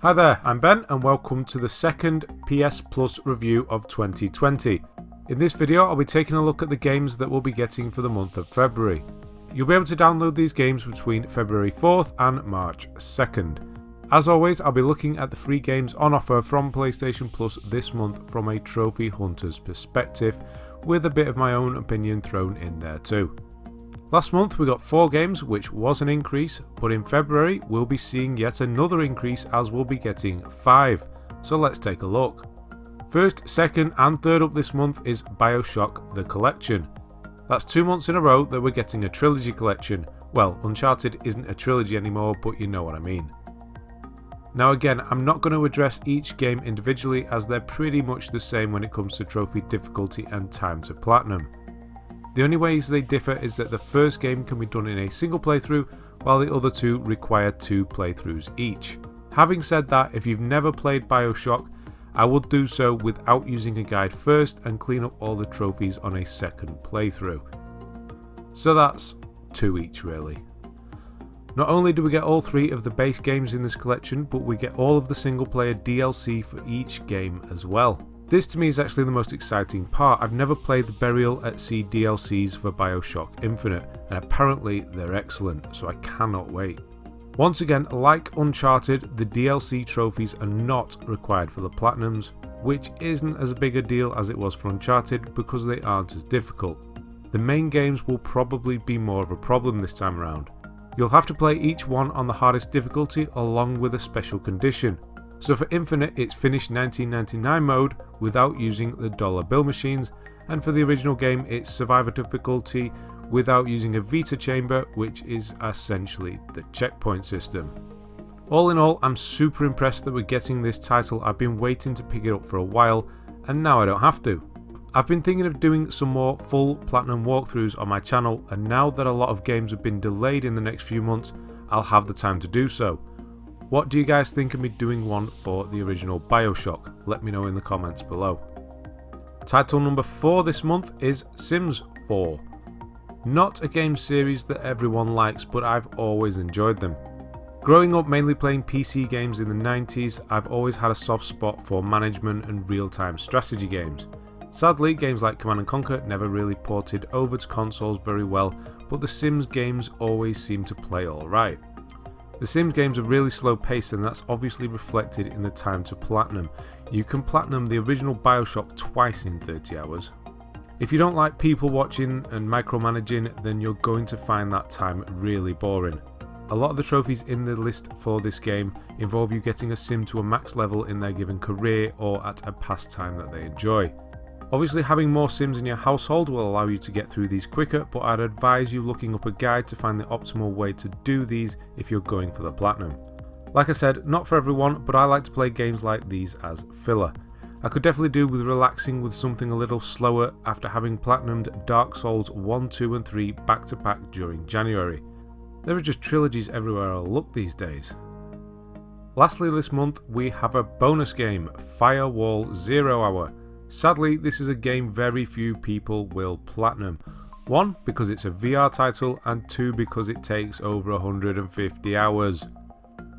Hi there, I'm Ben and welcome to the second PS Plus review of 2020. In this video I'll be taking a look at the games that we'll be getting for the month of February. You'll be able to download these games between February 4th and March 2nd. As always, I'll be looking at the free games on offer from PlayStation Plus this month from a trophy hunter's perspective, with a bit of my own opinion thrown in there too. Last month we got 4 games, which was an increase, but in February we'll be seeing yet another increase as we'll be getting 5. So let's take a look. First, second and third up this month is BioShock the Collection. That's 2 months in a row that we're getting a trilogy collection. Well, Uncharted isn't a trilogy anymore, but you know what I mean. Now again, I'm not going to address each game individually as they're pretty much the same when it comes to trophy difficulty and time to platinum. The only ways they differ is that the first game can be done in a single playthrough, while the other two require 2 playthroughs each. Having said that, if you've never played BioShock, I would do so without using a guide first and clean up all the trophies on a second playthrough. So that's 2 each really. Not only do we get all 3 of the base games in this collection, but we get all of the single player DLC for each game as well. This to me is actually the most exciting part. I've never played the Burial at Sea DLCs for BioShock Infinite, and apparently they're excellent, so I cannot wait. Once again, like Uncharted, the DLC trophies are not required for the Platinums, which isn't as big a deal as it was for Uncharted because they aren't as difficult. The main games will probably be more of a problem this time around. You'll have to play each one on the hardest difficulty along with a special condition. So for Infinite it's Finish 1999 mode without using the dollar bill machines, and for the original game it's Survivor difficulty without using a Vita chamber, which is essentially the checkpoint system. All in all, I'm super impressed that we're getting this title. I've been waiting to pick it up for a while and now I don't have to. I've been thinking of doing some more full platinum walkthroughs on my channel, and now that a lot of games have been delayed in the next few months, I'll have the time to do so. What do you guys think of me doing one for the original BioShock? Let me know in the comments below. Title number 4 this month is Sims 4. Not a game series that everyone likes, but I've always enjoyed them. Growing up mainly playing PC games in the 90s, I've always had a soft spot for management and real-time strategy games. Sadly, games like Command & Conquer never really ported over to consoles very well, but the Sims games always seem to play alright. The Sims games are really slow paced, and that's obviously reflected in the time to platinum. You can platinum the original BioShock twice in 30 hours. If you don't like people watching and micromanaging, then you're going to find that time really boring. A lot of the trophies in the list for this game involve you getting a sim to a max level in their given career or at a pastime that they enjoy. Obviously having more sims in your household will allow you to get through these quicker, but I'd advise you looking up a guide to find the optimal way to do these if you're going for the platinum. Like I said, not for everyone, but I like to play games like these as filler. I could definitely do with relaxing with something a little slower after having platinumed Dark Souls 1, 2 and 3 back to back during January. There are just trilogies everywhere I look these days. Lastly this month we have a bonus game, Firewall 0 Hour. Sadly, this is a game very few people will platinum. 1, because it's a VR title, and 2, because it takes over 150 hours.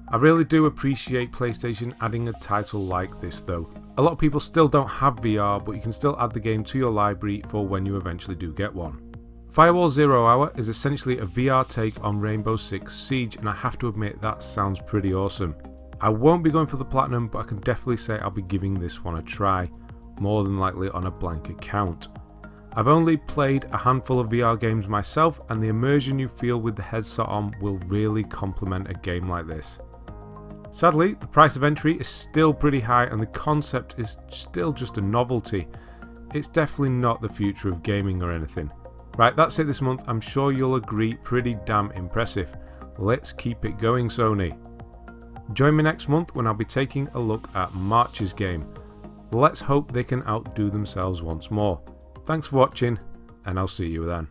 I really do appreciate PlayStation adding a title like this though. A lot of people still don't have VR, but you can still add the game to your library for when you eventually do get one. Firewall 0 Hour is essentially a VR take on Rainbow Six Siege, and I have to admit that sounds pretty awesome. I won't be going for the platinum, but I can definitely say I'll be giving this one a try. More than likely on a blank account. I've only played a handful of VR games myself, and the immersion you feel with the headset on will really complement a game like this. Sadly, the price of entry is still pretty high and the concept is still just a novelty. It's definitely not the future of gaming or anything. Right, that's it this month. I'm sure you'll agree, pretty damn impressive. Let's keep it going, Sony. Join me next month when I'll be taking a look at March's game. Let's hope they can outdo themselves once more. Thanks for watching, and I'll see you then.